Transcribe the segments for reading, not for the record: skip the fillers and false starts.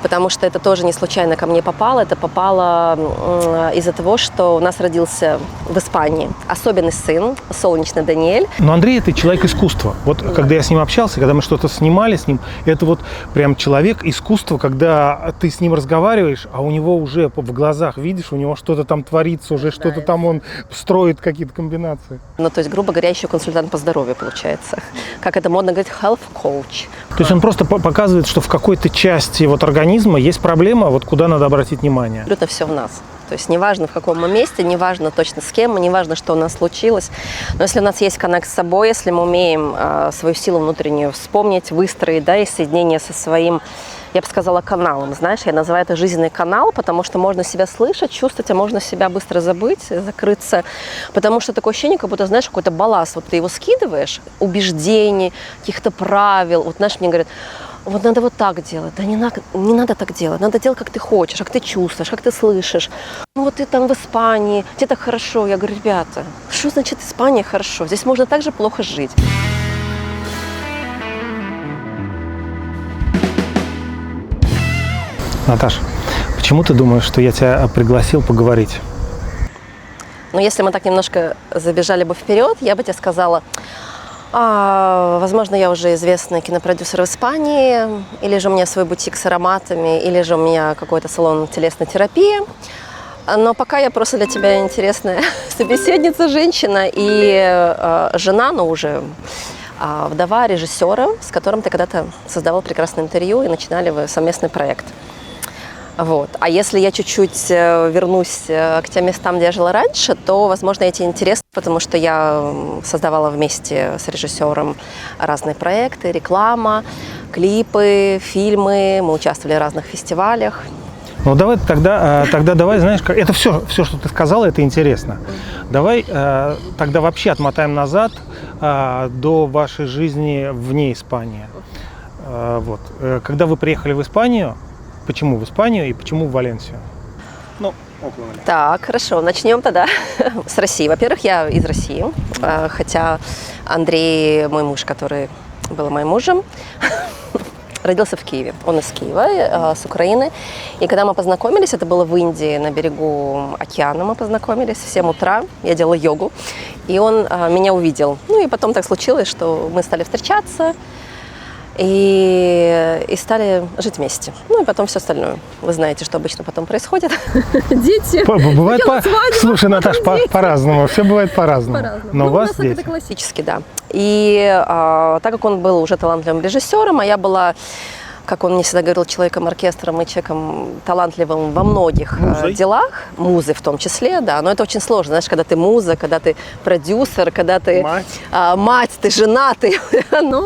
Потому что это тоже не случайно ко мне попало. Это попало из-за того, что у нас родился в Испании особенный сын, солнечный Даниэль. Но Андрей – это человек искусства. Вот когда я с ним общался, когда мы что-то снимали с ним, это вот прям человек искусства, когда ты с ним разговариваешь, а у него уже в глазах видишь, у него что-то там творится, уже что-то там он строит какие-то комбинации. Ну, то есть, грубо говоря, еще консультант по здоровью получается. Как это модно говорить, health coach. То есть он просто показывает, что в какой-то части вот организма есть проблема, вот куда надо обратить внимание. Абсолютно все в нас. То есть неважно в каком мы месте, неважно точно с кем, неважно, что у нас случилось. Но если у нас есть коннект с собой, если мы умеем свою силу внутреннюю вспомнить, выстроить, да, и соединение со своим, я бы сказала, каналом. Знаешь, я называю это жизненный канал, потому что можно себя слышать, чувствовать, а можно себя быстро забыть, закрыться. Потому что такое ощущение, как будто, знаешь, какой-то балласт. Вот ты его скидываешь, убеждений, каких-то правил. Вот, знаешь, мне говорят, вот надо вот так делать. Да не надо так делать. Надо делать, как ты хочешь, как ты чувствуешь, как ты слышишь. Ну вот ты там в Испании, тебе так хорошо. Я говорю, ребята, что значит Испания хорошо? Здесь можно так же плохо жить. Наташ, почему ты думаешь, что я тебя пригласил поговорить? Но если мы так немножко забежали бы вперед, я бы тебе сказала, возможно, я уже известный кинопродюсер в Испании, или же у меня свой бутик с ароматами, или же у меня какой-то салон телесной терапии. Но пока я просто для тебя интересная собеседница, женщина и жена, но уже вдова режиссера, с которым ты когда-то создавал прекрасное интервью и начинали вы совместный проект. Вот. А если я чуть-чуть вернусь к тем местам, где я жила раньше, то, возможно, эти интересны, потому что я создавала вместе с режиссером разные проекты, реклама, клипы, фильмы, мы участвовали в разных фестивалях. Ну давай тогда давай, знаешь, это все, что ты сказала, это интересно. Давай тогда вообще отмотаем назад до вашей жизни вне Испании. Вот. Когда вы приехали в Испанию, почему в Испанию и почему в Валенсию? Ну, около Валенсии. Так, хорошо, начнем тогда с России. Во-первых, я из России, хотя Андрей, мой муж, который был моим мужем, родился в Киеве. Он из Киева, с Украины. И когда мы познакомились, это было в Индии, на берегу океана мы познакомились, в 7 утра, я делала йогу, и он меня увидел. Ну и потом так случилось, что мы стали встречаться, и стали жить вместе. Ну и потом все остальное. Вы знаете, что обычно потом происходит. Дети. Бывает Слушай, Наташ, по-разному. Все бывает по-разному. Но у вас дети. Это классически, да. И так как он был уже талантливым режиссером, а я была, как он мне всегда говорил, человеком-оркестром и человеком талантливым во многих делах, музы в том числе, да, но это очень сложно, знаешь, когда ты муза, когда ты продюсер, когда ты мать, ты жена, ты...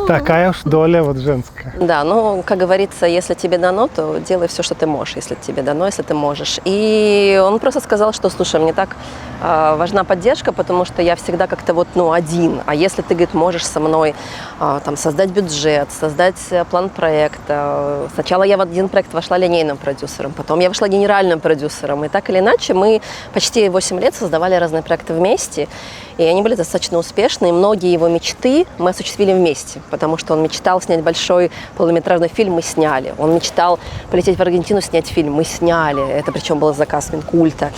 Такая уж доля вот женская. Да, ну, как говорится, если тебе дано, то делай все, что ты можешь, если тебе дано, если ты можешь. И он просто сказал, что, слушай, мне так важна поддержка, потому что я всегда как-то вот, один, а если ты, говорит, можешь со мной там создать бюджет, создать план проекта. Сначала я в один проект вошла линейным продюсером, потом я вошла генеральным продюсером. И так или иначе мы почти 8 лет создавали разные проекты вместе. И они были достаточно успешны. И многие его мечты мы осуществили вместе. Потому что он мечтал снять большой полнометражный фильм, мы сняли. Он мечтал полететь в Аргентину, снять фильм, мы сняли. Это причем был заказ Минкульта.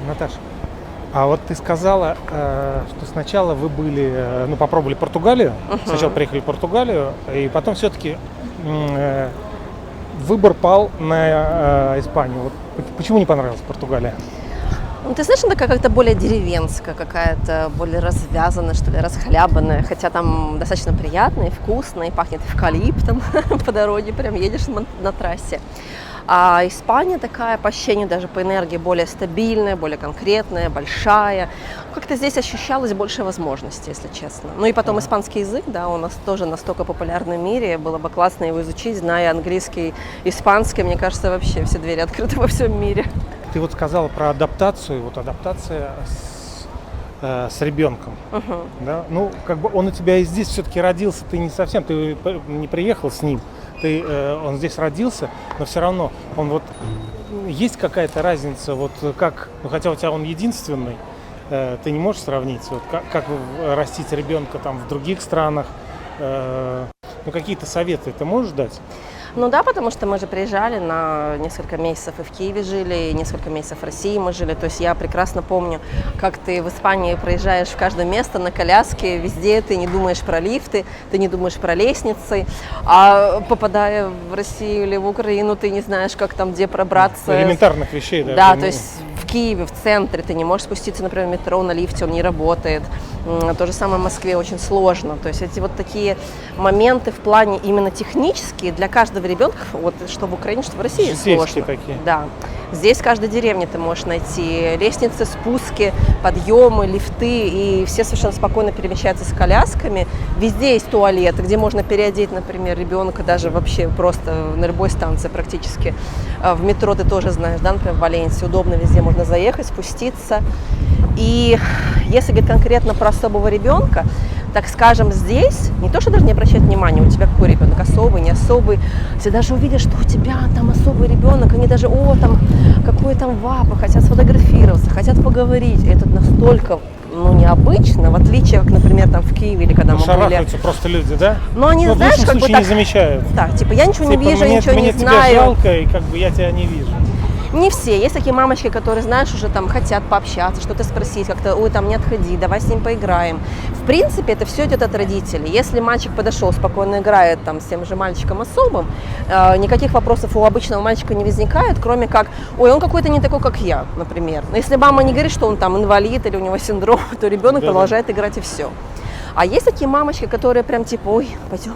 Наташа, а вот ты сказала, что сначала вы были, попробовали Португалию. Сначала приехали в Португалию, и потом все-таки выбор пал на Испанию. Вот почему не понравилась Португалия? Ну, ты знаешь, она как-то более деревенская, какая-то более развязанная, что ли, расхлябанная. Хотя там достаточно приятно и вкусно, и пахнет эвкалиптом по дороге, прям едешь на трассе. А Испания такая, по ощущению, даже по энергии, более стабильная, более конкретная, большая. Как-то здесь ощущалось больше возможностей, если честно. Ну и потом испанский язык, да, у нас тоже настолько популярный в мире. Было бы классно его изучить, зная английский, испанский. Мне кажется, вообще все двери открыты во всем мире. Ты вот сказала про адаптацию, вот адаптация с ребенком. Да? Ну, как бы он у тебя и здесь все-таки родился, ты не совсем, ты не приехал с ним. Он здесь родился, но все равно он вот есть какая-то разница, вот как, хотя у тебя он единственный, ты не можешь сравнить, вот как растить ребенка там в других странах, какие-то советы ты можешь дать? Ну да, потому что мы же приезжали на несколько месяцев и в Киеве жили, и несколько месяцев в России мы жили. То есть я прекрасно помню, как ты в Испании проезжаешь в каждое место на коляске, везде ты не думаешь про лифты, ты не думаешь про лестницы, а попадая в Россию или в Украину, ты не знаешь, как там, где пробраться. Элементарных вещей, да. Да, то есть в Киеве, в центре ты не можешь спуститься, например, в метро на лифте, он не работает. То же самое в Москве очень сложно. То есть эти вот такие моменты в плане именно технические для каждого ребенка, вот что в Украине, что в России, житейские сложно. такие. Да. Здесь в каждой деревне ты можешь найти лестницы, спуски, подъемы, лифты, и все совершенно спокойно перемещаются с колясками. Везде есть туалеты, где можно переодеть, например, ребенка даже вообще просто на любой станции практически. В метро ты тоже знаешь, да, например, в Валенсии удобно, везде можно заехать, спуститься. И если говорить конкретно про особого ребенка, так скажем, здесь не то, что даже не обращать внимания, у тебя какой ребенок, особый, не особый, все даже увидят, что у тебя там особый ребенок, они даже, там, какой там папа, хотят сфотографироваться, хотят поговорить. Это настолько, необычно, в отличие, как, например, там в Киеве или когда мы были. Шарахаются просто люди, да? Но они, в знаешь, лучшем как бы случае так, не замечают. так, типа, я ничего не вижу, мне, ничего мне не тебя знаю. жалко, и как бы я тебя не вижу. Не все. Есть такие мамочки, которые, знаешь, уже там хотят пообщаться, что-то спросить, как-то, там не отходи, давай с ним поиграем. В принципе, это все идет от родителей. Если мальчик подошел, спокойно играет там с тем же мальчиком особым, никаких вопросов у обычного мальчика не возникает, кроме как, он какой-то не такой, как я, например. Но если мама не говорит, что он там инвалид или у него синдром, то ребенок продолжает играть и все. А есть такие мамочки, которые прям типа, пойдем.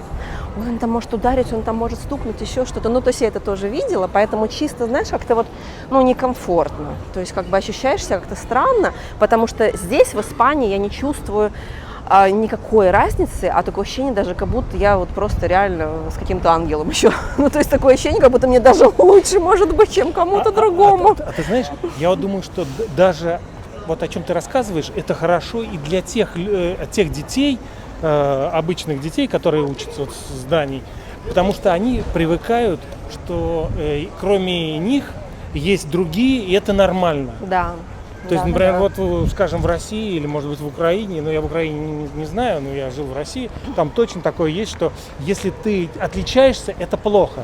Он там может ударить, он там может стукнуть, еще что-то. То есть я это тоже видела, поэтому чисто, знаешь, как-то вот, некомфортно. То есть как бы ощущаешь себя как-то странно, потому что здесь, в Испании, я не чувствую никакой разницы, а такое ощущение даже, как будто я вот просто реально с каким-то ангелом еще. То есть такое ощущение, как будто мне даже лучше, может быть, чем кому-то другому. А ты знаешь, я вот думаю, что даже вот о чем ты рассказываешь, это хорошо и для тех детей, обычных детей, которые учатся в здании, потому что они привыкают, что кроме них есть другие, и это нормально. Да. То есть, например, вот, скажем, в России или, может быть, в Украине, я в Украине не знаю, но я жил в России, там точно такое есть, что если ты отличаешься, это плохо.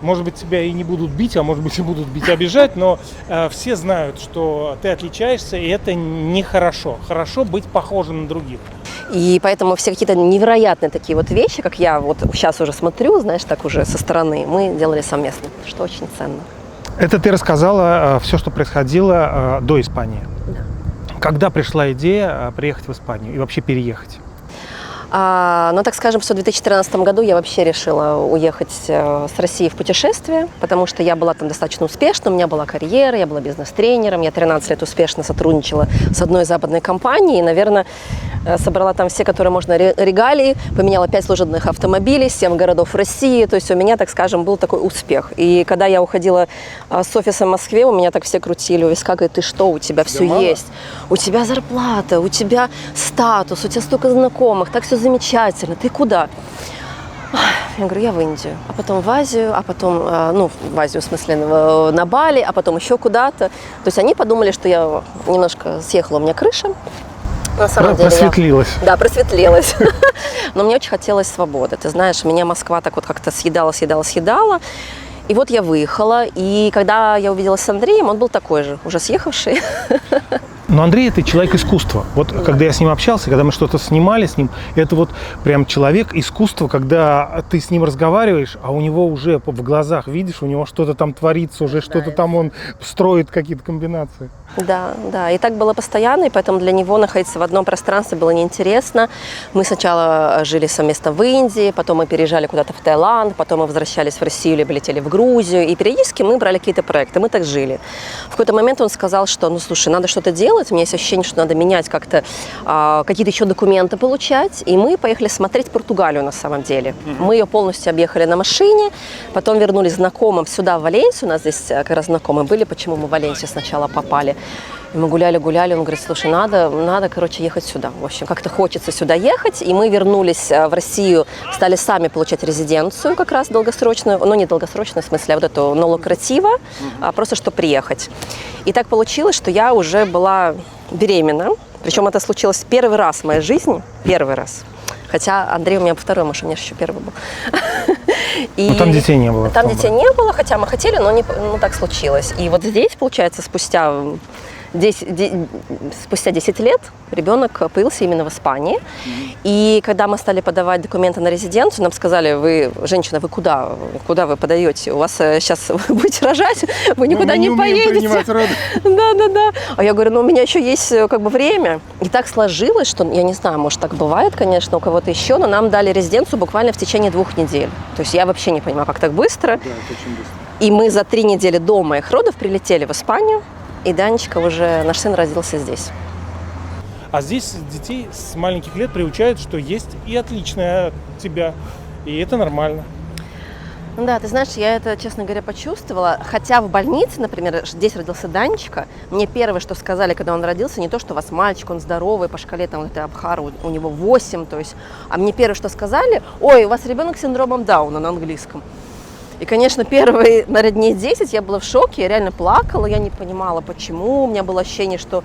Может быть, тебя и не будут бить, а может быть, и будут бить, обижать, но все знают, что ты отличаешься, и это нехорошо. Хорошо быть похожим на других. И поэтому все какие-то невероятные такие вот вещи, как я вот сейчас уже смотрю, знаешь, так уже со стороны, мы делали совместно, что очень ценно. Это ты рассказала все, что происходило до Испании. Да. Когда пришла идея приехать в Испанию и вообще переехать? Так скажем, что в 2013 году я вообще решила уехать с России в путешествие, потому что я была там достаточно успешна, у меня была карьера, я была бизнес-тренером, я 13 лет успешно сотрудничала с одной западной компанией, и, наверное, собрала там все, которые можно, регалии, поменяла 5 служебных автомобилей, 7 городов в России, то есть у меня, так скажем, был такой успех. И когда я уходила с офиса в Москве, у меня так все крутили у виска, говорят, ты что, у тебя все есть, у тебя зарплата, у тебя статус, у тебя столько знакомых, так все замечательно, ты куда? Я говорю, я в Индию, а потом в Азию, а потом, в Азию, в смысле, на Бали, а потом еще куда-то. То есть они подумали, что я немножко съехала, у меня крыша. На самом деле просветлилась. Да, просветлилась. Но мне очень хотелось свободы. Ты знаешь, меня Москва так вот как-то съедала. И вот я выехала, и когда я увиделась с Андреем, он был такой же, уже съехавший. Но Андрей – это человек искусства. Вот когда я с ним общался, когда мы что-то снимали с ним, это вот прям человек искусства, когда ты с ним разговариваешь, а у него уже в глазах видишь, у него что-то там творится, уже что-то там он строит какие-то комбинации. Да, и так было постоянно, и поэтому для него находиться в одном пространстве было неинтересно. Мы сначала жили совместно в Индии, потом мы переезжали куда-то в Таиланд, потом мы возвращались в Россию либо летели в Грузию, и периодически мы брали какие-то проекты, мы так жили. В какой-то момент он сказал, что, слушай, надо что-то делать, у меня есть ощущение, что надо менять как-то, какие-то еще документы получать, и мы поехали смотреть Португалию на самом деле. Мы ее полностью объехали на машине, потом вернулись знакомым сюда, в Валенсию, у нас здесь как раз знакомые были, почему мы в Валенсию сначала попали. И мы гуляли, он говорит, слушай, надо, ехать сюда. В общем, как-то хочется сюда ехать. И мы вернулись в Россию, стали сами получать резиденцию как раз долгосрочную, не долгосрочную, в смысле, а вот эту нолукратива, просто чтобы приехать. И так получилось, что я уже была беременна. Причем это случилось первый раз в моей жизни, Хотя Андрей у меня второй муж, у меня еще первый был. Ну, там детей не было. Там детей не было, хотя мы хотели, но так случилось. И вот здесь, получается, спустя 10 лет ребенок появился именно в Испании. И когда мы стали подавать документы на резиденцию, нам сказали: вы, женщина, вы куда? Куда вы подаете? У вас сейчас вы будете рожать, вы никуда не поедете. Да. А я говорю, ну у меня еще есть как бы время. И так сложилось, что, я не знаю, может так бывает, конечно, у кого-то еще, но нам дали резиденцию буквально в течение 2 недель. То есть я вообще не понимаю, как так быстро. Да, это очень быстро. И мы за 3 недели до моих родов прилетели в Испанию. И Данечка уже, наш сын, родился здесь. А здесь детей с маленьких лет приучают, что есть и отличное от тебя, и это нормально. Да, ты знаешь, я это, честно говоря, почувствовала. Хотя в больнице, например, здесь родился Данечка, мне первое, что сказали, когда он родился, не то, что у вас мальчик, он здоровый, по шкале там вот этой Абхара у него 8, то есть, а мне первое, что сказали: ой, у вас ребенок с синдромом Дауна на английском. И, конечно, первые, наверное, дней 10 я была в шоке, я реально плакала, я не понимала, почему. У меня было ощущение, что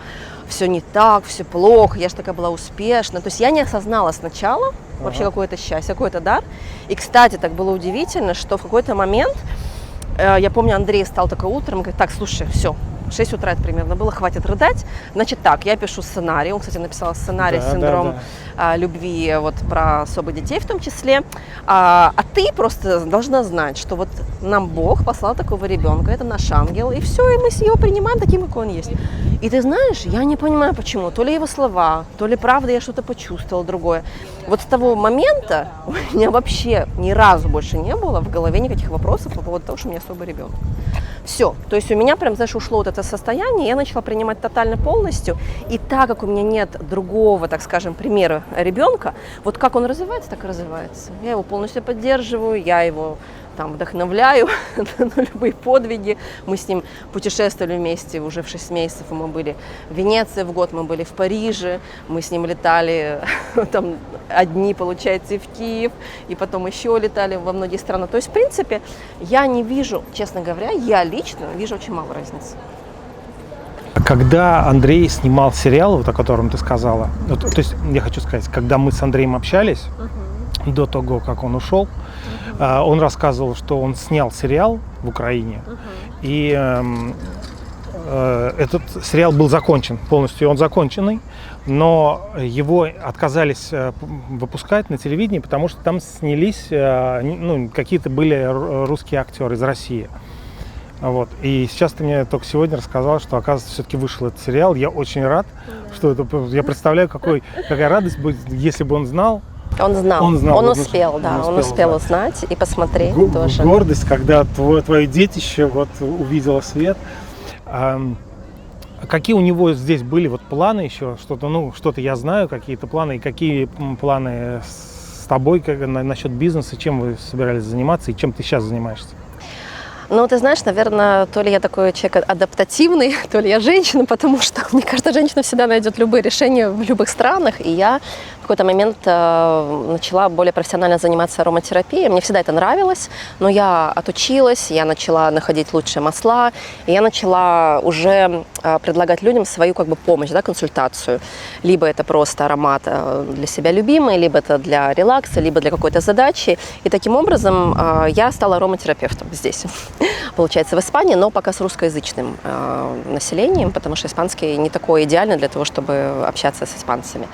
все не так, все плохо, я же такая была успешна. То есть я не осознала сначала вообще какое-то счастье, какой-то дар. И, кстати, так было удивительно, что в какой-то момент, я помню, Андрей встал такое утром и говорит: так, слушай, все, 6 утра это примерно было, хватит рыдать. Значит так, я пишу сценарий. Он, кстати, написал сценарий «Синдром любви», вот про особых детей в том числе. А ты просто должна знать, что вот нам Бог послал такого ребенка, это наш ангел, и все, и мы его принимаем таким, какой он есть. И ты знаешь, я не понимаю, почему. То ли его слова, то ли правда я что-то почувствовала другое. Вот с того момента у меня вообще ни разу больше не было в голове никаких вопросов по поводу того, что у меня особый ребенок. Все. То есть у меня прям, знаешь, ушло вот это состояние, я начала принимать тотально полностью. И так как у меня нет другого, так скажем, примера ребенка, вот как он развивается, так и развивается. Я его полностью поддерживаю, я его там вдохновляю на любые подвиги. Мы с ним путешествовали вместе уже в 6 месяцев. Мы были в Венеции в год, мы были в Париже, мы с ним летали там одни, получается, и в Киев, и потом еще летали во многие страны. То есть, в принципе, я не вижу, честно говоря, я лично вижу очень мало разницы. Когда Андрей снимал сериал, вот о котором ты сказала, вот, то есть я хочу сказать, когда мы с Андреем общались, до того, как он ушел, он рассказывал, что он снял сериал в Украине, и этот сериал был закончен, полностью он законченный, но его отказались выпускать на телевидении, потому что там снялись, какие-то были русские актеры из России. Вот. И сейчас ты мне только сегодня рассказал, что, оказывается, все-таки вышел этот сериал. Я очень рад, что это. Я представляю, какая радость будет, если бы он знал. Он знал, он успел узнать и посмотреть тоже. Гордость, когда твое детище вот увидело свет. Какие у него здесь были вот планы еще? Что-то я знаю, какие-то планы. И какие планы с тобой насчет бизнеса? Чем вы собирались заниматься и чем ты сейчас занимаешься? Ну, ты знаешь, наверное, то ли я такой человек адаптативный, то ли я женщина, потому что, мне кажется, женщина всегда найдет любые решения в любых странах. И я в какой-то момент начала более профессионально заниматься ароматерапией. Мне всегда это нравилось, но я отучилась, я начала находить лучшие масла, и я начала уже предлагать людям свою как бы помощь, да, консультацию. Либо это просто аромат для себя любимый, либо это для релакса, либо для какой-то задачи. И таким образом я стала ароматерапевтом здесь. Получается, в Испании, но пока с русскоязычным населением, потому что испанский не такой идеальный для того, чтобы общаться с испанцами.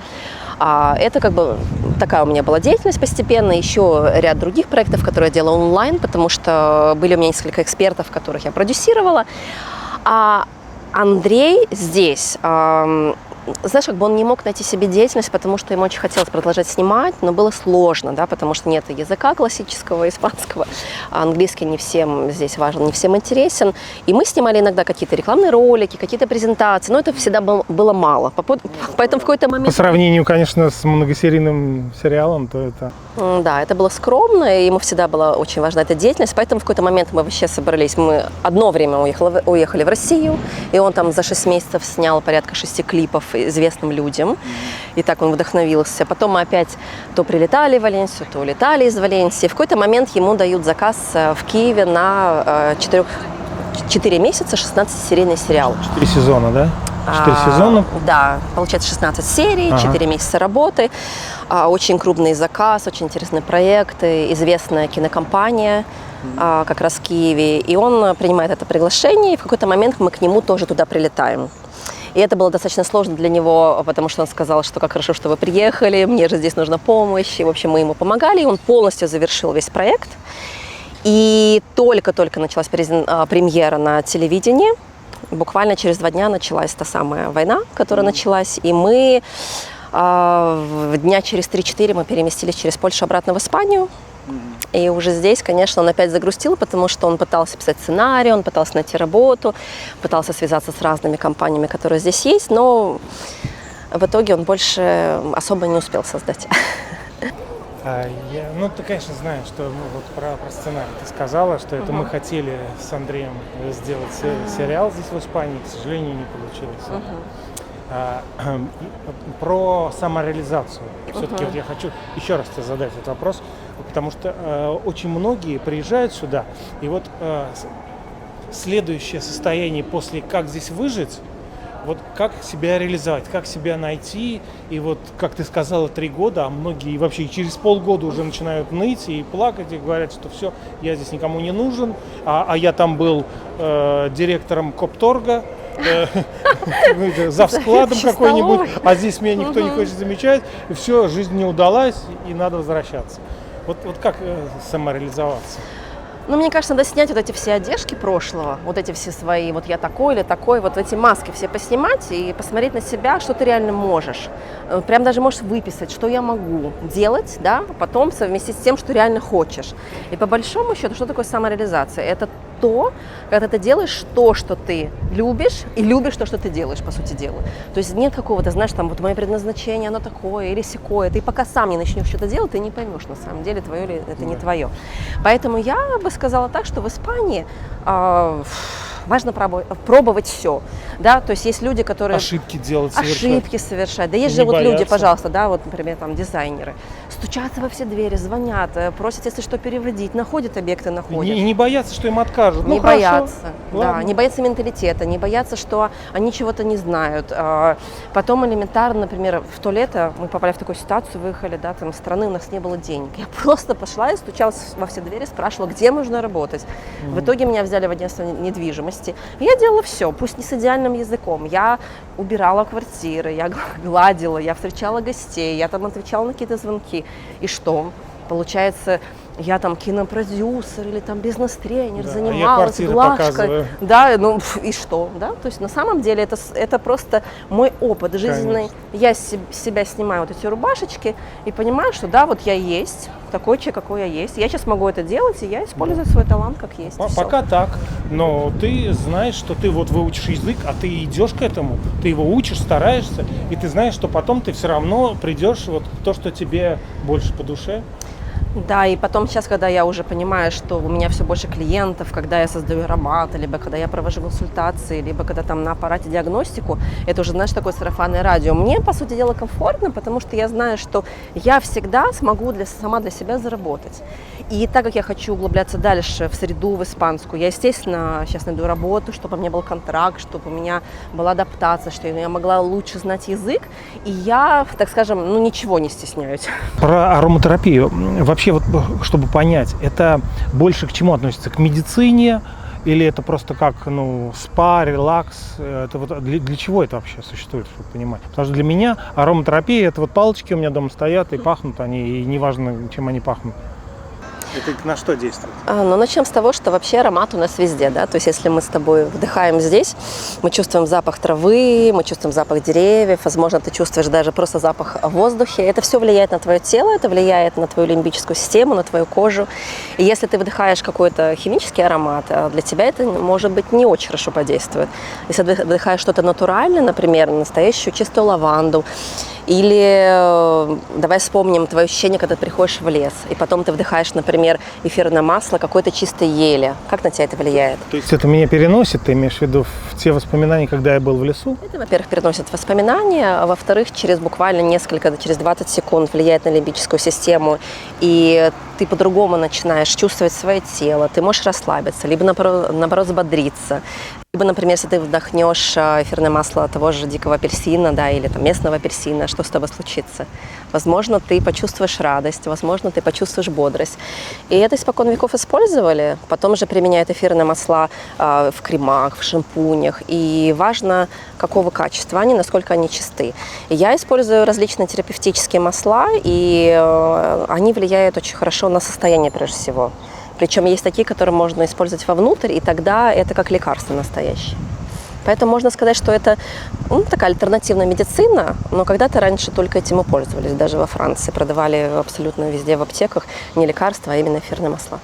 Это как бы такая у меня была деятельность постепенно, еще ряд других проектов, которые я делала онлайн, потому что были у меня несколько экспертов, которых я продюсировала. А Андрей здесь, знаешь, как бы он не мог найти себе деятельность, потому что ему очень хотелось продолжать снимать, но было сложно, да, потому что нет языка классического испанского, английский не всем здесь важен, не всем интересен. И мы снимали иногда какие-то рекламные ролики, какие-то презентации, но это всегда было мало. Поэтому в какой-то момент... По сравнению, конечно, с многосерийным сериалом, то это... Да, это было скромно, и ему всегда была очень важна эта деятельность, поэтому в какой-то момент мы вообще собрались, мы одно время уехали в Россию, и он там за 6 месяцев снял порядка 6 клипов известным людям, и так он вдохновился. Потом мы опять то прилетали в Валенсию, то улетали из Валенсии. В какой-то момент ему дают заказ в Киеве на 4 месяца 16-серийный сериал. 4 сезона, да? 4 сезона? Да, получается 16 серий, 4 месяца работы, очень крупный заказ, очень интересные проекты, известная кинокомпания как раз в Киеве. И он принимает это приглашение, и в какой-то момент мы к нему тоже туда прилетаем. И это было достаточно сложно для него, потому что он сказал, что как хорошо, что вы приехали, мне же здесь нужна помощь. И, в общем, мы ему помогали, и он полностью завершил весь проект. И только-только началась премьера на телевидении. Буквально через 2 дня началась та самая война, которая началась. И мы дня через 3-4 мы переместились через Польшу обратно в Испанию. И уже здесь, конечно, он опять загрустил, потому что он пытался писать сценарий, он пытался найти работу, пытался связаться с разными компаниями, которые здесь есть, но в итоге он больше особо не успел создать. Ну, ты, конечно, знаешь, что вот про сценарий ты сказала, что это мы хотели с Андреем сделать сериал здесь в Испании, к сожалению, не получилось. Про самореализацию. Все-таки вот я хочу еще раз тебе задать этот вопрос, потому что очень многие приезжают сюда, и вот следующее состояние после «как здесь выжить», вот как себя реализовать, как себя найти, и вот, как ты сказала, 3 года, а многие вообще через полгода уже начинают ныть и плакать, и говорят, что все, я здесь никому не нужен, а я там был директором Копторга, завскладом какой-нибудь, а здесь меня никто не хочет замечать, и все, жизнь не удалась, и надо возвращаться. Вот как самореализоваться? Ну, мне кажется, надо снять вот эти все одежки прошлого, вот эти все свои, вот я такой или такой, вот эти маски все поснимать и посмотреть на себя, что ты реально можешь. Прям даже можешь выписать, что я могу делать, да, потом совместить с тем, что реально хочешь. И по большому счету, что такое самореализация? Это то, когда ты делаешь то, что ты любишь, и любишь то, что ты делаешь, по сути дела. То есть нет какого-то, знаешь, там, вот мое предназначение, оно такое или сякое. Ты пока сам не начнешь что-то делать, ты не поймешь, на самом деле, твое или это не твое. Поэтому я бы сказала так, что в Испании важно пробовать все, да, то есть есть люди, которые... Ошибки делать, Ошибки совершать. Да есть же вот люди, пожалуйста, да, вот, например, там, дизайнеры, стучатся во все двери, звонят, просят, если что, переводить, находят объекты, находят. И не боятся, что им откажут. Не боятся, ладно. Да, не боятся менталитета, не боятся, что они чего-то не знают. Потом элементарно, например, в то лето мы попали в такую ситуацию, выехали, да, там, страны, у нас не было денег. Я просто пошла и стучалась во все двери, спрашивала, где можно работать. В итоге меня взяли в агентство недвижимости. Я делала все, пусть не с идеальным языком. Я убирала квартиры, я гладила, я встречала гостей, я там отвечала на какие-то звонки. И что? Получается, я там кинопродюсер или там бизнес-тренер, да, занималась глажкой. Да, ну и что? Да? То есть на самом деле это просто мой опыт жизненный. Конечно. Я с себя снимаю вот эти рубашечки и понимаю, что да, вот я есть, такой человек, какой я есть. Я сейчас могу это делать, и я использую свой талант как есть. Пока так, но ты знаешь, что ты вот выучишь язык, а ты идешь к этому, ты его учишь, стараешься, и ты знаешь, что потом ты все равно придешь вот к то, что тебе больше по душе. Да, и потом сейчас, когда я уже понимаю, что у меня все больше клиентов, когда я создаю ароматы, либо когда я провожу консультации, либо когда там на аппарате диагностику, это уже, знаешь, такое сарафанное радио. Мне, по сути дела, комфортно, потому что я знаю, что я всегда смогу сама для себя заработать. И так как я хочу углубляться дальше в среду, в испанскую, я, естественно, сейчас найду работу, чтобы у меня был контракт, чтобы у меня была адаптация, чтобы я могла лучше знать язык. И я, так скажем, ну ничего не стесняюсь. Про ароматерапию. Вообще, вот, чтобы понять, это больше к чему относится? К медицине или это просто как, спа, релакс? Это вот для чего это вообще существует, чтобы понимать? Потому что для меня ароматерапия – это вот палочки у меня дома стоят и пахнут они, и неважно, чем они пахнут. Это на что действует? Ну, начнем с того, что вообще аромат у нас везде, да, то есть если мы с тобой вдыхаем здесь, мы чувствуем запах травы, мы чувствуем запах деревьев, возможно, ты чувствуешь даже просто запах в воздухе. Это все влияет на твое тело, это влияет на твою лимбическую систему, на твою кожу. И если ты вдыхаешь какой-то химический аромат, для тебя это, может быть, не очень хорошо подействует. Если ты вдыхаешь что-то натуральное, например, настоящую чистую лаванду, или давай вспомним твое ощущение, когда ты приходишь в лес, и потом ты вдыхаешь, например, эфирное масло какой-то чистой ели. Как на тебя это влияет? То есть это меня переносит, ты имеешь в виду в те воспоминания, когда я был в лесу? Это, во-первых, переносит воспоминания, а во-вторых, через буквально через 20 секунд влияет на лимбическую систему, и ты по-другому начинаешь чувствовать свое тело, ты можешь расслабиться, либо наоборот взбодриться. Либо, например, если ты вдохнешь эфирное масло того же дикого апельсина, да, или там местного апельсина, что с тобой случится? Возможно, ты почувствуешь радость, возможно, ты почувствуешь бодрость. И это испокон веков использовали. Потом же применяют эфирные масла в кремах, в шампунях. И важно, какого качества они, насколько они чисты. И я использую различные терапевтические масла, и они влияют очень хорошо на состояние прежде всего. Причем есть такие, которые можно использовать вовнутрь, и тогда это как лекарство настоящее. Поэтому можно сказать, что это такая альтернативная медицина, но когда-то раньше только этим и пользовались. Даже во Франции продавали абсолютно везде в аптеках не лекарства, а именно эфирные масла.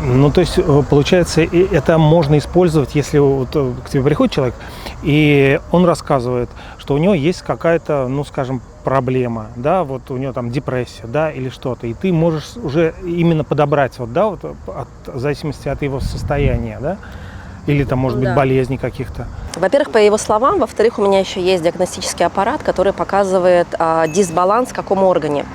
Ну, то есть, получается, это можно использовать, если вот к тебе приходит человек, и он рассказывает, что у него есть какая-то, ну, скажем, проблема, да, вот у него там депрессия, да, или что-то, и ты можешь уже именно подобрать, вот, да, вот, в зависимости от его состояния, да, или там, может быть, болезней каких-то. Во-первых, по его словам, во-вторых, у меня еще есть диагностический аппарат, который показывает дисбаланс в каком органе.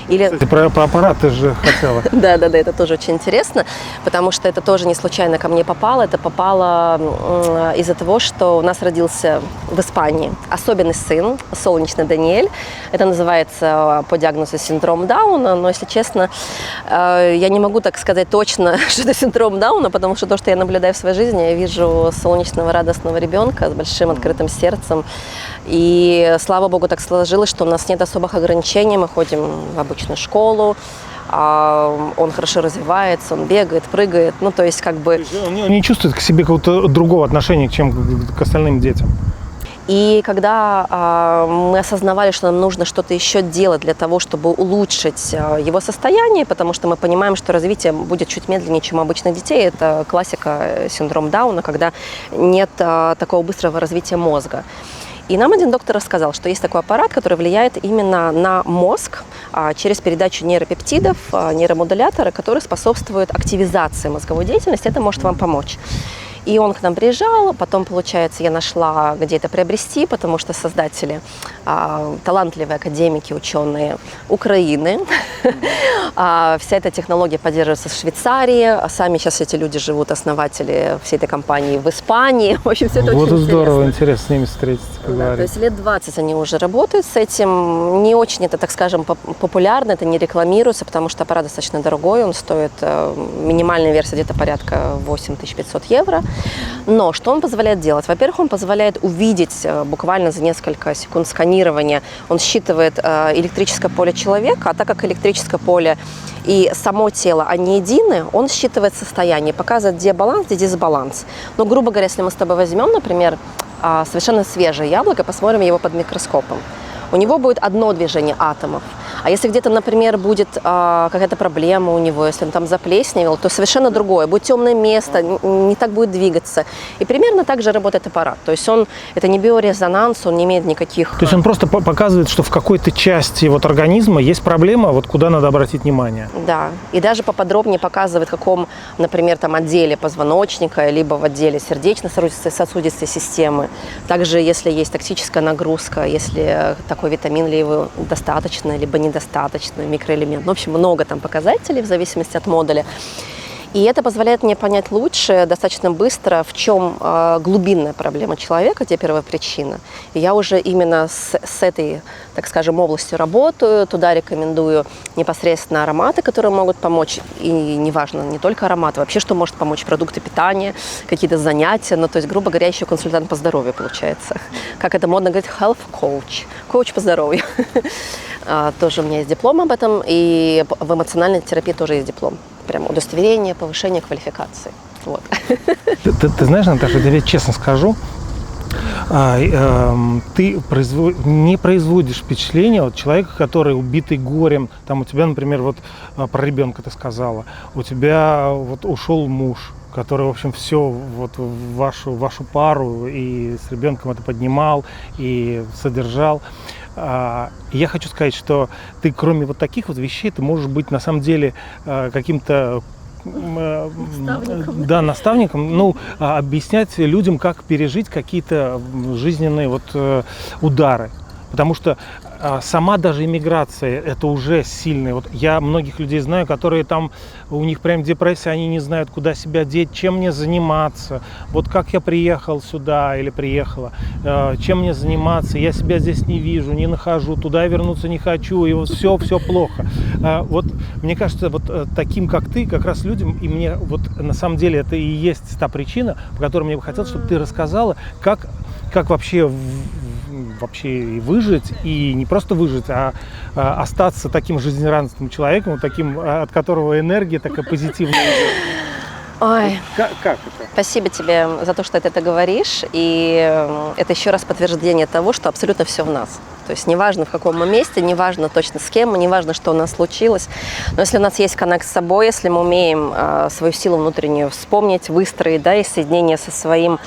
Или... Кстати, про аппарат ты же хотела. Да, это тоже очень интересно, потому что это тоже не случайно ко мне попало. Это попало из-за того, что у нас родился в Испании особенный сын, солнечный Даниэль. Это называется по диагнозу синдром Дауна, но, если честно, я не могу так сказать точно, что это синдром Дауна, потому что то, что я наблюдаю в своей жизни, я вижу солнечного, радостного ребенка с большим открытым сердцем. И, слава богу, так сложилось, что у нас нет особых ограничений. Мы ходим в обычную школу, он хорошо развивается, он бегает, прыгает. Ну, то есть, как бы... Он не чувствует к себе какого-то другого отношения, чем к остальным детям. И когда мы осознавали, что нам нужно что-то еще делать для того, чтобы улучшить его состояние, потому что мы понимаем, что развитие будет чуть медленнее, чем у обычных детей. Это классика синдрома Дауна, когда нет такого быстрого развития мозга. И нам один доктор рассказал, что есть такой аппарат, который влияет именно на мозг через передачу нейропептидов, нейромодулятора, который способствует активизации мозговой деятельности. Это может вам помочь. И он к нам приезжал, потом, получается, я нашла, где это приобрести, потому что создатели талантливые академики, ученые Украины. Вся эта технология поддерживается в Швейцарии, а сами сейчас эти люди живут, основатели всей этой компании в Испании. В общем, все это вот очень здорово, интересно с ними встретиться, поговорить. То есть лет 20 они уже работают с этим. Не очень это, так скажем, популярно, это не рекламируется, потому что аппарат достаточно дорогой, он стоит, минимальная версия где-то порядка 8500 евро. Но что он позволяет делать? Во-первых, он позволяет увидеть буквально за несколько секунд сканирования, он считывает электрическое поле человека, а так как электрическое поле и само тело, они едины, он считывает состояние, показывает, где баланс, где дисбаланс. Но, грубо говоря, если мы с тобой возьмем, например, совершенно свежее яблоко, посмотрим его под микроскопом, у него будет одно движение атомов. А если где-то, например, будет какая-то проблема у него, если он там заплесневел, то совершенно другое. Будет темное место, не так будет двигаться. И примерно так же работает аппарат. То есть это не биорезонанс, он не имеет никаких... То есть он просто показывает, что в какой-то части вот организма есть проблема, вот куда надо обратить внимание. Да. И даже поподробнее показывает, в каком, например, там отделе позвоночника, либо в отделе сердечно-сосудистой системы. Также, если есть токсическая нагрузка, если такой витамин либо достаточно, либо недостаточно, микроэлемент. В общем, много там показателей в зависимости от модуля. И это позволяет мне понять лучше, достаточно быстро, в чем глубинная проблема человека, где первопричина. И я уже именно с этой, так скажем, областью работаю. Туда рекомендую непосредственно ароматы, которые могут помочь. И неважно, не только ароматы, вообще, что может помочь, продукты питания, какие-то занятия. Ну, то есть, грубо говоря, еще консультант по здоровью получается. Как это модно говорить, health coach, коуч по здоровью. Тоже у меня есть диплом об этом, и в эмоциональной терапии тоже есть диплом. Прям удостоверение, повышение квалификации. Вот. Ты знаешь, Наташа, я тебе честно скажу, ты не производишь впечатление вот человека, который убитый горем. Там у тебя, например, вот про ребенка ты сказала, у тебя вот ушел муж, который, в общем, все вот вашу пару и с ребенком это поднимал и содержал. Я хочу сказать, что ты, кроме вот таких вот вещей, ты можешь быть на самом деле каким-то наставником, объяснять людям, как пережить какие-то жизненные вот удары. Потому что сама даже иммиграция – это уже сильно. Вот я многих людей знаю, которые там, у них прям депрессия, они не знают, куда себя деть, чем мне заниматься. Вот как я приехал сюда или приехала, чем мне заниматься, я себя здесь не вижу, не нахожу, туда я вернуться не хочу, и вот все плохо. Вот мне кажется, вот таким, как ты, как раз людям, и мне вот на самом деле это и есть та причина, по которой мне бы хотелось, чтобы ты рассказала, как вообще и выжить, и не просто выжить, а остаться таким жизнерадостным человеком, таким, от которого энергия такая позитивная. Ой, Как это? спасибо тебе за то, что ты это говоришь, и это еще раз подтверждение того, что абсолютно все в нас. То есть неважно, в каком мы месте, неважно точно с кем, неважно, что у нас случилось, но если у нас есть коннект с собой, если мы умеем свою силу внутреннюю вспомнить, выстроить, да, и соединение со своим,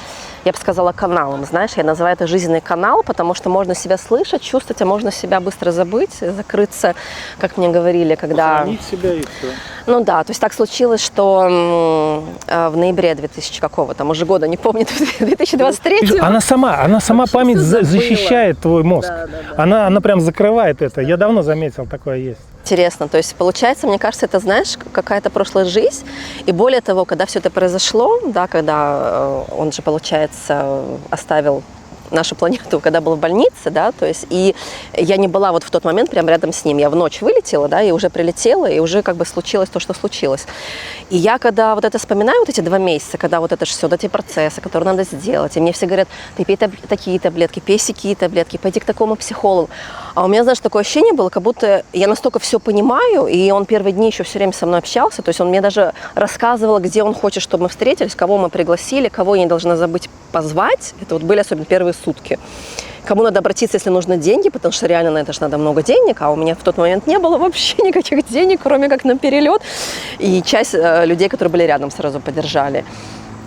я бы сказала, каналом, знаешь, я называю это жизненный канал, потому что можно себя слышать, чувствовать, а можно себя быстро забыть, закрыться, как мне говорили, когда... Похоронить себя и все. Ну да, то есть так случилось, что в ноябре 2000 какого там уже года, не помню, 2023. Она сама память защищает твой мозг. Да. Она прям закрывает это. Я давно заметил, такое есть. Интересно, то есть получается, мне кажется, это, знаешь, какая-то прошлая жизнь, и более того, когда все это произошло, да, когда он же, получается, оставил нашу планету, когда был в больнице, да, то есть, и я не была вот в тот момент прям рядом с ним, я в ночь вылетела, да, и уже прилетела, и уже как бы случилось то, что случилось. И я когда вот это вспоминаю, вот эти 2 месяца, когда вот это все, вот эти процессы, которые надо сделать, и мне все говорят, ты пей такие таблетки, пей сякие таблетки, пойди к такому психологу. А у меня, знаешь, такое ощущение было, как будто я настолько все понимаю, и он первые дни еще все время со мной общался, то есть он мне даже рассказывал, где он хочет, чтобы мы встретились, кого мы пригласили, кого я не должна забыть позвать. Это вот были особенно первые сутки. Кому надо обратиться, если нужны деньги, потому что реально на это же надо много денег, а у меня в тот момент не было вообще никаких денег, кроме как на перелет. И часть людей, которые были рядом, сразу поддержали.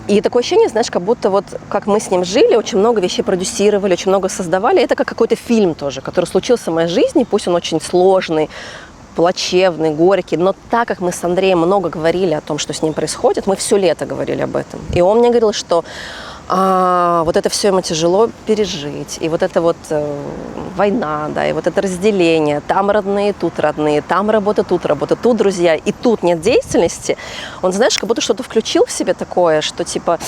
И такое ощущение, знаешь, как будто вот как мы с ним жили, очень много вещей продюсировали, очень много создавали. Это как какой-то фильм тоже, который случился в моей жизни, пусть он очень сложный, плачевный, горький, но так как мы с Андреем много говорили о том, что с ним происходит, мы все лето говорили об этом. И он мне говорил, что вот это все ему тяжело пережить, и вот это вот война, да, и вот это разделение, там родные, там работа, тут друзья, и тут нет деятельности, он, знаешь, как будто что-то включил в себе такое, что типа,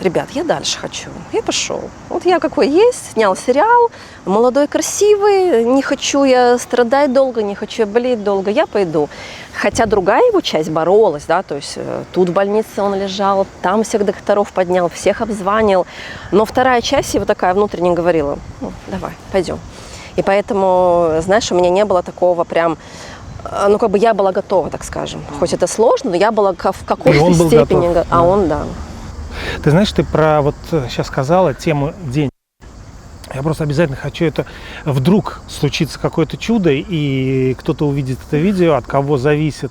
ребят, я дальше хочу, я пошел. Вот я какой есть, снял сериал, молодой, красивый, не хочу я страдать долго, не хочу я болеть долго, я пойду. Хотя другая его часть боролась, да, то есть тут в больнице он лежал, там всех докторов поднял, всех обзванивал, но вторая часть его такая внутренне говорила, давай, пойдем. И поэтому, знаешь, у меня не было такого прям, ну, как бы я была готова, так скажем. Хоть это сложно, но я была в какой-то степени, а он, да. Ты знаешь, ты про вот сейчас сказала тему денег. Я просто обязательно хочу это, вдруг случится какое-то чудо, и кто-то увидит это видео, от кого зависит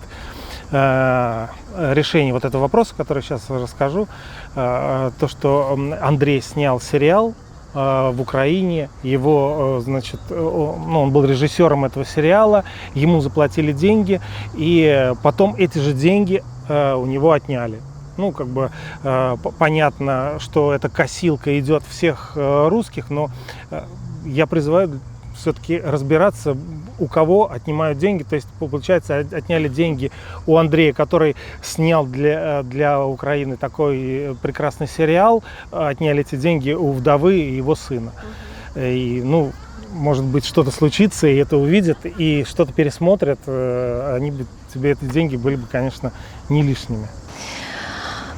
решение вот этого вопроса, который сейчас расскажу. То, что Андрей снял сериал в Украине, его, значит, он был режиссером этого сериала, ему заплатили деньги, и потом эти же деньги у него отняли. Ну, как бы понятно, что эта косилка идет всех русских, но я призываю все-таки разбираться, у кого отнимают деньги. То есть, получается, отняли деньги у Андрея, который снял для Украины такой прекрасный сериал, отняли эти деньги у вдовы и его сына. И, ну, может быть, что-то случится, и это увидят, и что-то пересмотрят, тебе эти деньги были бы, конечно, не лишними.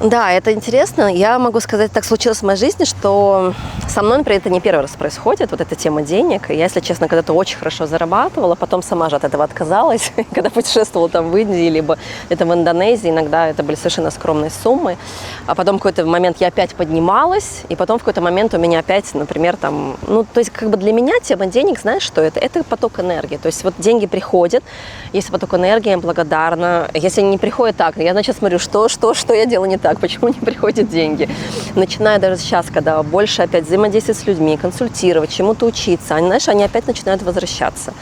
Да, это интересно. Я могу сказать, так случилось в моей жизни, что со мной, например, это не первый раз происходит, вот эта тема денег. Я, если честно, когда-то очень хорошо зарабатывала, потом сама же от этого отказалась. Когда путешествовала там в Индии, либо это в Индонезии, иногда это были совершенно скромные суммы. А потом в какой-то момент я опять поднималась, и потом в какой-то момент у меня опять, например, там, ну, то есть как бы для меня тема денег, знаешь, что это? Это поток энергии. То есть вот деньги приходят, есть поток энергии, я благодарна. Если не приходит так, я, значит, смотрю, что я делаю не так. так, почему не приходят деньги. Начиная даже сейчас, когда больше опять взаимодействовать с людьми, консультировать, чему-то учиться, они, знаешь, они опять начинают возвращаться.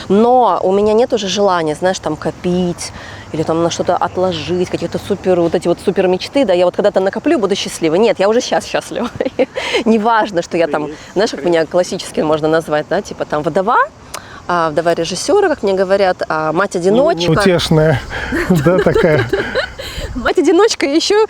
Но у меня нет уже желания, знаешь, там копить или там на что-то отложить, какие-то супер, вот эти вот супер мечты, да, я вот когда-то накоплю, буду счастливой. Нет, я уже сейчас счастлива. Неважно, что я там, знаешь, как меня классически можно назвать, да, типа там вдова режиссера, как мне говорят, мать-одиночка. Неутешная, да, такая. Мать-одиночка еще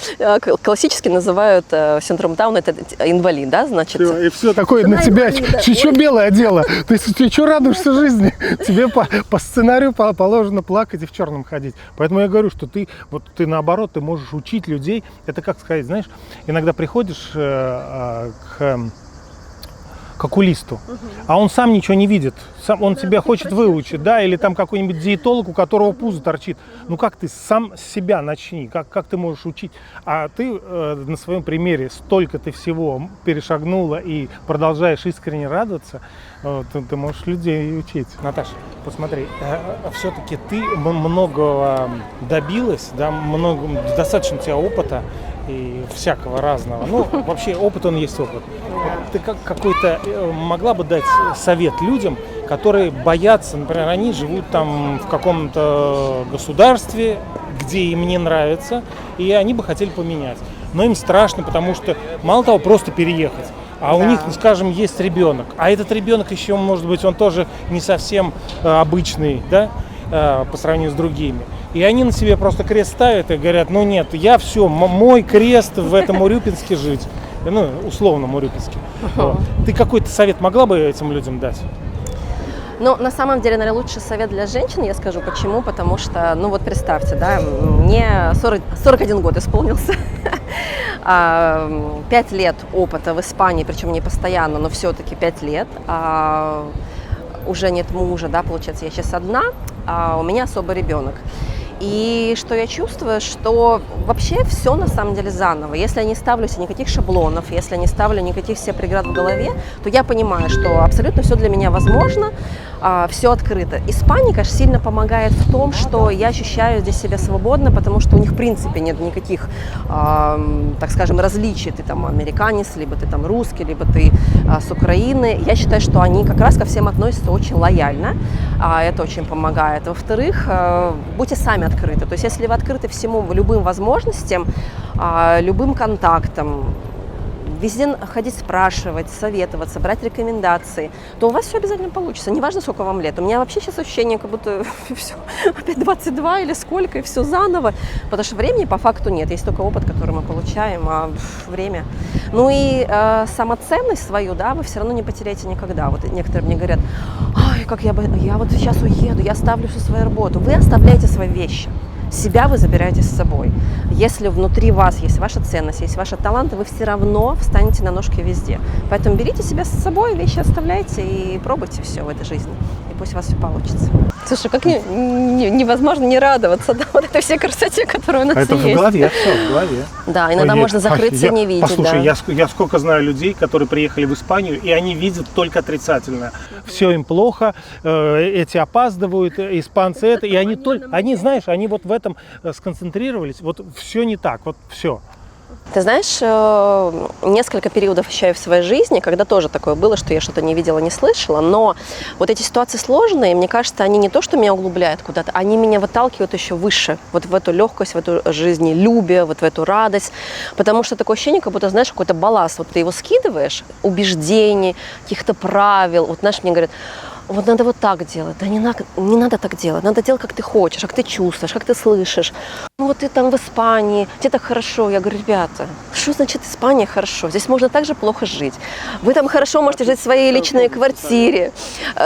классически называют синдром Дауна, это инвалид, да, значит. И все такое на тебя, еще белое одела. Ты что радуешься жизни? Тебе по сценарию положено плакать и в черном ходить. Поэтому я говорю, что ты наоборот, ты можешь учить людей. Это как сказать, знаешь, иногда приходишь к окулисту, а он сам ничего не видит, он тебя хочет выучить, да, или там какой-нибудь диетолог, у которого пузо торчит. Ну как ты сам себя начни, как ты можешь учить? А ты на своем примере столько ты всего перешагнула и продолжаешь искренне радоваться, ты можешь людей учить. Наташа, посмотри, все-таки ты многого добилась, да, достаточно у тебя опыта и всякого разного. Ну, вообще, опыт, он есть опыт. Ты какой-то могла бы дать совет людям, которые боятся, например, они живут там в каком-то государстве, где им не нравится, и они бы хотели поменять. Но им страшно, потому что, мало того, просто переехать. А у них, скажем, есть ребенок. А этот ребенок еще, может быть, он тоже не совсем обычный, да, по сравнению с другими. И они на себе просто крест ставят и говорят, ну нет, я все, мой крест в этом Урюпинске жить. Ну, условном Урюпинске. Ты какой-то совет могла бы этим людям дать? Ну, на самом деле, наверное, лучший совет для женщин, я скажу почему, потому что, ну вот представьте, да, мне 41 год исполнился, 5 лет опыта в Испании, причем не постоянно, но все-таки 5 лет, уже нет мужа, да, получается, я сейчас одна, а у меня особый ребенок. И что я чувствую, что вообще все на самом деле заново. Если я не ставлю себе никаких шаблонов, если я не ставлю никаких себе преград в голове, то я понимаю, что абсолютно все для меня возможно, все открыто. Испания, конечно, сильно помогает в том, что я ощущаю здесь себя свободно, потому что у них в принципе нет никаких, так скажем, различий. Ты там американец, либо ты там русский, либо ты с Украины. Я считаю, что они как раз ко всем относятся очень лояльно. Это очень помогает. Во-вторых, будьте сами открыты. То есть если вы открыты всему, любым возможностям, любым контактам, везде ходить спрашивать, советоваться, брать рекомендации, то у вас все обязательно получится. Неважно, сколько вам лет. У меня вообще сейчас ощущение, как будто все, опять 22 или сколько, и все заново. Потому что времени по факту нет. Есть только опыт, который мы получаем, а время. Ну и самоценность свою, да, вы все равно не потеряете никогда. Вот некоторые мне говорят, ай, как я вот сейчас уеду, я оставлю всю свою работу. Вы оставляете свои вещи. Себя вы забираете с собой. Если внутри вас есть ваша ценность, есть ваши таланты, вы все равно встанете на ножки везде. Поэтому берите себя с собой, вещи оставляйте и пробуйте все в этой жизни. И пусть у вас все получится. Слушай, как невозможно не радоваться, да, вот этой всей красоте, которая у нас есть. Это в голове, все в голове. Да, иногда можно закрыться и не видеть. Послушай, я сколько знаю людей, которые приехали в Испанию, и они видят только отрицательное. Все им плохо, эти опаздывают, испанцы это, и они, знаешь, они вот в этом сконцентрировались, вот все не так, вот все. Ты знаешь, несколько периодов еще и в своей жизни, когда тоже такое было, что я что-то не видела, не слышала, но вот эти ситуации сложные, мне кажется, они не то, что меня углубляют куда-то, они меня выталкивают еще выше, вот в эту легкость, в эту жизнелюбие, вот в эту радость, потому что такое ощущение, как будто, знаешь, какой-то балласт, вот ты его скидываешь, убеждений, каких-то правил, вот, знаешь, мне говорят, вот надо вот так делать, да не надо так делать, надо делать, как ты хочешь, как ты чувствуешь, как ты слышишь. Ну вот ты там в Испании, тебе так хорошо. Я говорю, ребята, что значит Испания хорошо? Здесь можно так же плохо жить. Вы там хорошо можете жить в своей личной квартире,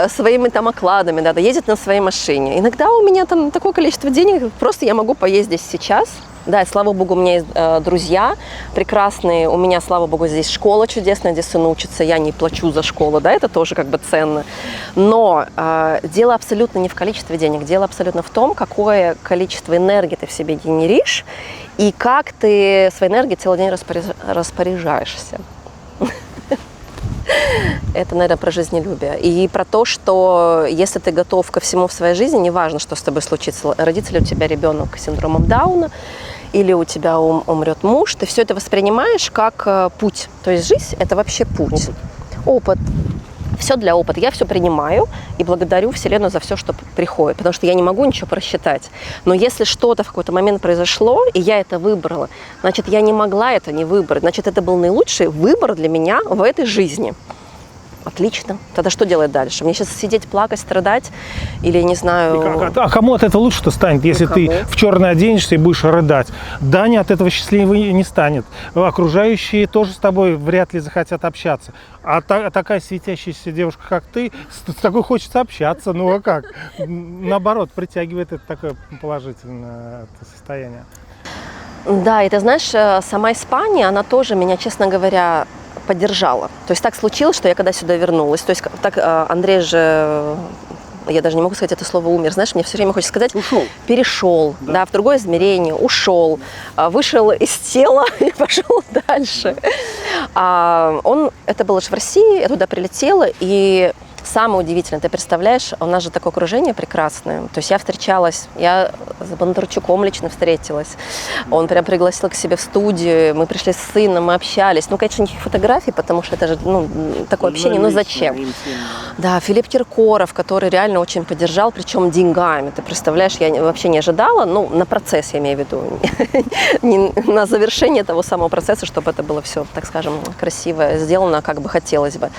своими там окладами, да, ездить на своей машине. Иногда у меня там такое количество денег, просто я могу поесть здесь сейчас. Да, и слава богу, у меня есть друзья прекрасные, у меня, слава богу, здесь школа чудесная, где сын учится, я не плачу за школу, да, это тоже как бы ценно. Но дело абсолютно не в количестве денег, дело абсолютно в том, какое количество энергии ты в себе генеришь и как ты своей энергией целый день распоряжаешься. Это, наверное, про жизнелюбие. И про то, что если ты готов ко всему в своей жизни, неважно, что с тобой случится, родится ли у тебя ребенок с синдромом Дауна, или у тебя умрет муж, ты все это воспринимаешь как путь. То есть жизнь – это вообще путь. Опыт. Все для опыта. Я все принимаю и благодарю Вселенную за все, что приходит, потому что я не могу ничего просчитать. Но если что-то в какой-то момент произошло, и я это выбрала, значит, я не могла это не выбрать. Значит, это был наилучший выбор для меня в этой жизни. Отлично. Тогда что делать дальше? Мне сейчас сидеть, плакать, страдать? Или, не знаю... А кому от этого лучше-то станет, если ты в черное оденешься и будешь рыдать? Даня от этого счастливый не станет. Окружающие тоже с тобой вряд ли захотят общаться. А такая светящаяся девушка, как ты, с такой хочется общаться. Ну а как? Наоборот, притягивает это такое положительное состояние. Да, и ты знаешь, сама Испания, она тоже меня, честно говоря, поддержала. То есть так случилось, что я когда сюда вернулась, то есть так Андрей же, я даже не могу сказать это слово умер, знаешь, мне все время хочется сказать, перешел, да, в другое измерение, ушел, вышел из тела и пошел дальше. Это было же в России, я туда прилетела, и самое удивительное, ты представляешь, у нас же такое окружение прекрасное. То есть я с Бондарчуком лично встретилась. Он прям пригласил к себе в студию, мы пришли с сыном, мы общались. Ну, конечно, никаких фотографий, потому что это же, такое общение, ну зачем? Да, Филипп Киркоров, который реально очень поддержал, причем деньгами. Ты представляешь, я вообще не ожидала, на процесс я имею в виду, не на завершение того самого процесса, чтобы это было все, так скажем, красиво сделано, как бы хотелось бы.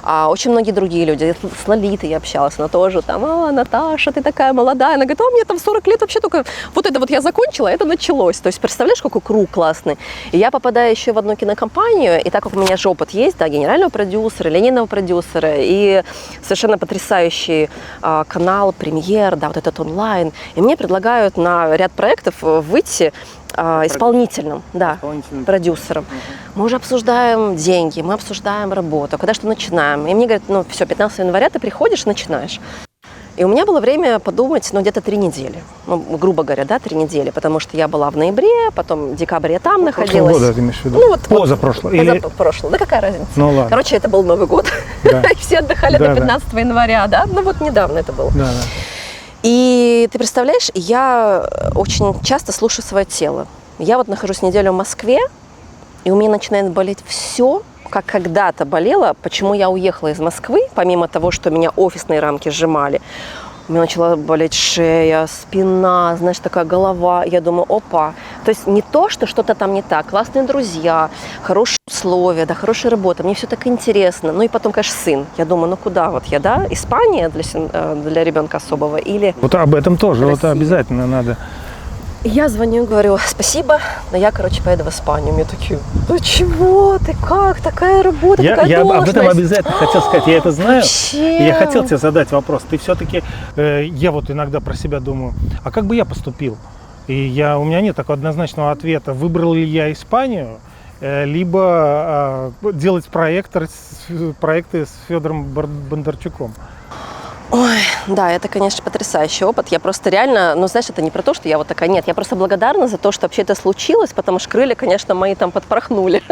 А очень многие другие люди. С Лолитой я общалась, она тоже там, Наташа, ты такая молодая. Она говорит, мне там 40 лет вообще только вот это вот я закончила, это началось. То есть представляешь, какой круг классный. И я попадаю еще в одну кинокомпанию, и так как у меня же опыт есть, да, генерального продюсера, линейного продюсера, и совершенно потрясающий канал, премьер, да, вот этот онлайн. И мне предлагают на ряд проектов выйти исполнительным, да, продюсером. Мы уже обсуждаем деньги, мы обсуждаем работу, когда что начинаем. И мне говорят, все, 15 января ты приходишь, начинаешь. И у меня было время подумать, где-то 3 недели. Грубо говоря, да, 3 недели, потому что я была в ноябре, потом в декабре я там находилась. Года ты имеешь в виду? Позапрошлого. Позапрошлого, да какая разница? Ну ладно. Короче, это был Новый год, да. И все отдыхали до 15 января, да, недавно это было. Да. И ты представляешь, я очень часто слушаю свое тело. Я нахожусь неделю в Москве, и у меня начинает болеть все, как когда-то болело. Почему я уехала из Москвы, помимо того, что меня офисные рамки сжимали. У меня начала болеть шея, спина, знаешь, такая голова. Я думаю, опа. То есть не то, что что-то там не так. Классные друзья, хорошие условия, да, хорошая работа. Мне все так интересно. Ну и потом, конечно, сын. Я думаю, куда я, да? Испания для ребенка особого или Вот об этом тоже, Россия. Обязательно надо. Я звоню и говорю, спасибо, но я, поеду в Испанию. Мне такие, ну чего, ты как, такая работа, такая Я должность. об этом обязательно хотел сказать, я это знаю. Вообще. И я хотел тебе задать вопрос. Ты все-таки, я иногда про себя думаю, а как бы я поступил? И у меня нет такого однозначного ответа, выбрал ли я Испанию, либо делать проекты с Федором Бондарчуком. Ой, да, это, конечно, потрясающий опыт. Я просто реально, знаешь, это не про то, что я такая, нет, я просто благодарна за то, что вообще это случилось, потому что крылья, конечно, мои там подпорхнули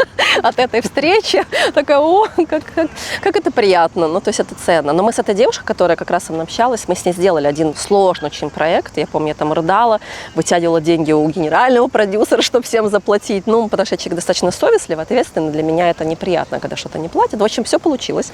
от этой встречи. Такая, как это приятно, то есть это ценно. Но мы с этой девушкой, которая как раз со мной общалась, мы с ней сделали один сложный очень проект. Я помню, я там рыдала, вытягивала деньги у генерального продюсера, чтобы всем заплатить. Потому что я человек достаточно совестливый, ответственный. Для меня это неприятно, когда что-то не платят. В общем, все получилось.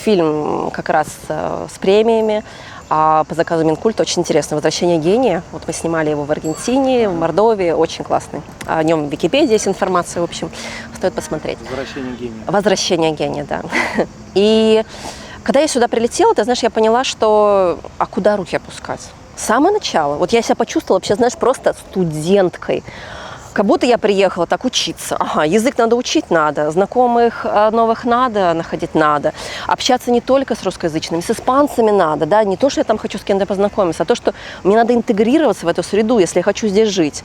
Фильм как раз с премиями, по заказу Минкульта, очень интересный. «Возвращение гения». Мы снимали его в Аргентине, в Мордовии, очень классный. О нем в Википедии есть информация, в общем, стоит посмотреть. «Возвращение гения». «Возвращение гения», да. И когда я сюда прилетела, ты знаешь, я поняла, что куда руки опускать? С самого начала. Я себя почувствовала вообще, знаешь, просто студенткой. Как будто я приехала так учиться. Язык надо учить, надо. Знакомых новых надо, находить надо. Общаться не только с русскоязычными, с испанцами надо. Да? Не то, что я там хочу с кем-то познакомиться, а то, что мне надо интегрироваться в эту среду, если я хочу здесь жить.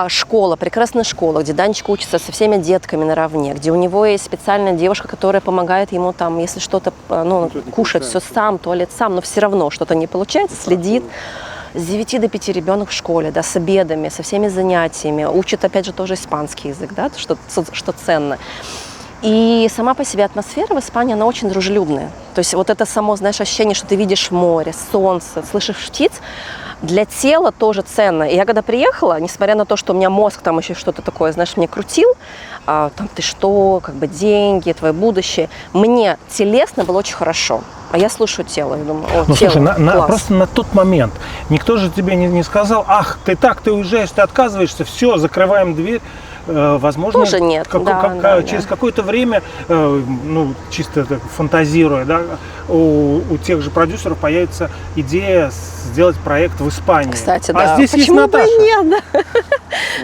Школа, прекрасная школа, где Данечка учится со всеми детками наравне, где у него есть специальная девушка, которая помогает ему там, если что-то, кушать все сам, туалет сам, но все равно что-то не получается, следит. С 9 до 5 ребенок в школе, да, с обедами, со всеми занятиями. Учит, опять же, тоже испанский язык, да, что ценно. И сама по себе атмосфера в Испании, она очень дружелюбная. То есть это само, знаешь, ощущение, что ты видишь море, солнце, слышишь птиц, для тела тоже ценно. И я когда приехала, несмотря на то, что у меня мозг там еще что-то такое, знаешь, мне крутил, там ты что, как бы деньги, твое будущее, мне телесно было очень хорошо. А я слушаю тело и думаю, о, Ну, тело, слушай, просто на тот момент никто же тебе не сказал, ах, ты уезжаешь, ты отказываешься, все, закрываем дверь. Возможно, тоже нет. Через какое-то время, ну, чисто так, фантазируя, да, у тех же продюсеров появится идея сделать проект в Испании. Кстати, а да. здесь Почему есть Наташа. бы и нет, да?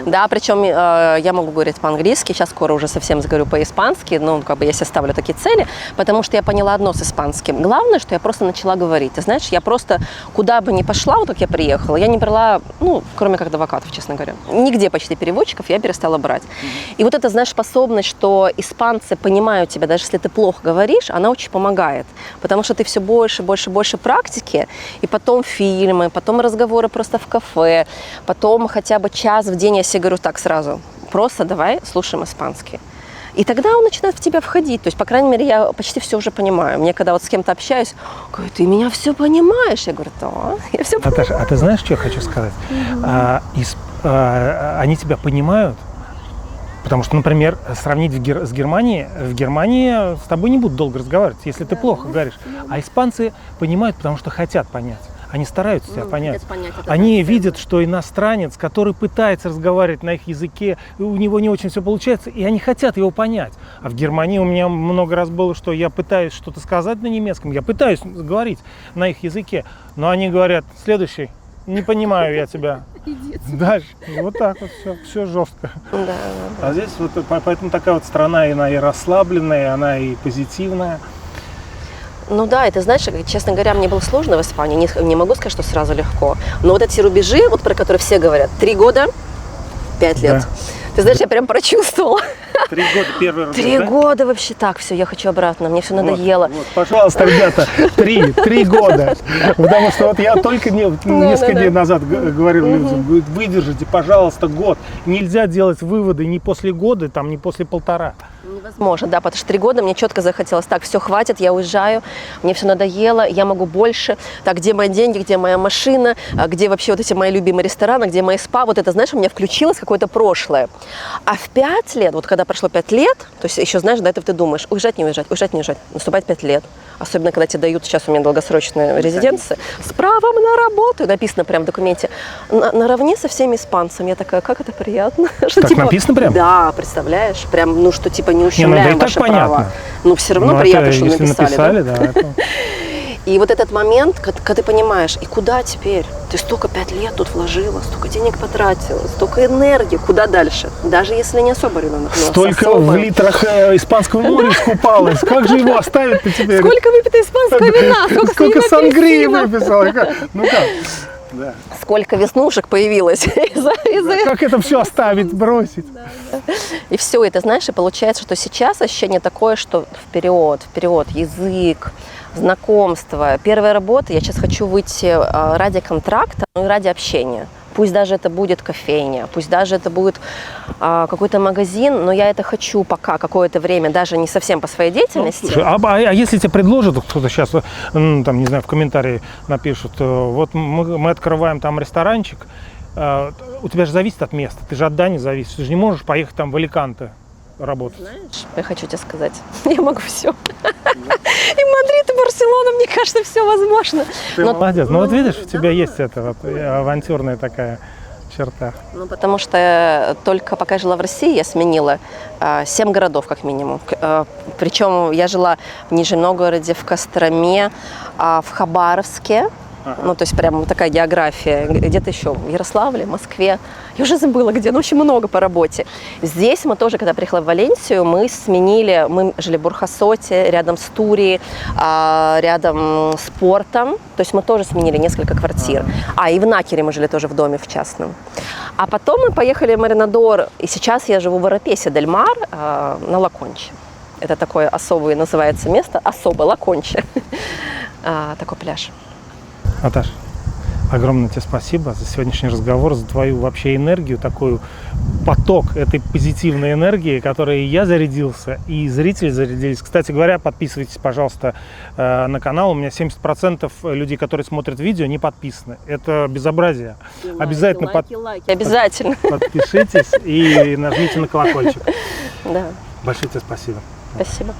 Да, причем я могу говорить по-английски, сейчас скоро уже совсем заговорю по-испански, ну, как бы я себе ставлю такие цели, потому что я поняла одно с испанским. Главное, что я просто начала говорить. Ты знаешь, я просто куда бы ни пошла, вот как я приехала, я не брала, ну, кроме как адвокатов, честно говоря. Нигде почти переводчиков я перестала брать. И вот эта, знаешь, способность, что испанцы понимают тебя, даже если ты плохо говоришь, она очень помогает. Потому что ты все больше практики, и потом фильмы, потом разговоры просто в кафе, потом хотя бы час в день я себе говорю так сразу, просто давай слушаем испанский. И тогда он начинает в тебя входить. То есть, по крайней мере, я почти все уже понимаю. Мне, когда вот с кем-то общаюсь, говорю, ты меня все понимаешь? Я говорю, да, я все понимаю. Наташа, а ты знаешь, что я хочу сказать? Они тебя понимают, потому что, например, сравнить с Германией, в Германии с тобой не будут долго разговаривать, если ты плохо говоришь. А испанцы понимают, потому что хотят понять. Они стараются тебя понять. Они видят, что иностранец, который пытается разговаривать на их языке, у него не очень все получается, и они хотят его понять. А в Германии у меня много раз было, что я пытаюсь что-то сказать на немецком, я пытаюсь говорить на их языке, но они говорят, следующий, не понимаю я тебя. Дальше. Вот так вот все жестко. Да. А здесь вот поэтому такая вот страна, она и расслабленная, она и позитивная. Ну да, и ты знаешь, честно говоря, мне было сложно в Испании, не могу сказать, что сразу легко. Но вот эти рубежи, вот про которые все говорят, 3 года, 5 лет. Да. Ты знаешь, я прям прочувствовала. 3 года первый рубеж, 3 да? года вообще так, все, я хочу обратно, мне все надоело. Вот, пожалуйста, ребята, 3 года. Потому что вот я только несколько дней назад говорил людям, выдержите, пожалуйста, год. Нельзя делать выводы ни после года, там, ни после 1,5. Невозможно, да, потому что 3 года мне четко захотелось, так, все, хватит, я уезжаю, мне все надоело, я могу больше, так, где мои деньги, где моя машина, где вообще вот эти мои любимые рестораны, где мои спа, вот это, знаешь, у меня включилось какое-то прошлое. А в 5 лет, вот когда прошло 5 лет, то есть еще, знаешь, до этого ты думаешь, уезжать, не уезжать, уезжать, не уезжать, наступает 5 лет, особенно когда тебе дают, сейчас у меня долгосрочная резиденция, с правом на работу, написано прям в документе, наравне со всеми испанцами, я такая, как это приятно. Что, Так типа, написано прям? Да, представляешь, прям, ну, что типа не да ущемляем и так ваши понятно. права. Ну, все равно Ну, приятно, это, что если написали, да? да? Это... И вот этот момент, когда ты понимаешь, и куда теперь? Ты столько 5 лет тут вложила, столько денег потратила, столько энергии, куда дальше? Даже если не особо ревновала. Столько в литрах испанского моря искупалась. Как же его оставить-то теперь? Сколько выпито испанского вина, сколько сангрии выписала. Ну как? Да. Сколько веснушек появилось из-за Как это все оставить, бросить? И все это, знаешь, и получается, что сейчас ощущение такое, что вперед, язык, знакомство. Первая работа, я сейчас хочу выйти ради контракта, ну и ради общения. Пусть даже это будет кофейня, пусть даже это будет какой-то магазин, но я это хочу пока какое-то время, даже не совсем по своей деятельности. Слушай, а если тебе предложат, кто-то сейчас, там, не знаю, в комментарии напишут, вот мы открываем там ресторанчик, у тебя же зависит от места, ты же от Дани зависишь, ты же не можешь поехать там в Аликанте работать. Знаешь, я хочу тебе сказать, я могу все. И Мадрид, и Барселона, мне кажется, все возможно. Ты молодец. Ну вот видишь, у тебя есть эта вот авантюрная такая черта. Ну, потому что только пока я жила в России, я сменила 7 городов как минимум. Причем я жила в Нижнем Новгороде, в Костроме, в Хабаровске. Ага. Ну, то есть прям такая география. Где-то еще в Ярославле, Москве. Я уже забыла где, но очень много по работе. Здесь мы тоже, когда приехала в Валенсию, мы жили в Бурхасоте, рядом с Турией, рядом с портом. То есть мы тоже сменили несколько квартир. И в Накере мы жили тоже в доме в частном. А потом мы поехали в Маринадор, и сейчас я живу в Арапесе-дель-Мар на Ла-Конче. Это такое особое называется место, особо Ла-Конче. Такой пляж. Наташ, Огромное тебе спасибо за сегодняшний разговор, за твою вообще энергию, такой поток этой позитивной энергии, которой я зарядился, и зрители зарядились. Кстати говоря, подписывайтесь, пожалуйста, на канал. У меня 70% людей, которые смотрят видео, не подписаны. Это безобразие. Обязательно лайки, обязательно. подпишитесь и нажмите на колокольчик. Да. Большое тебе спасибо. Спасибо.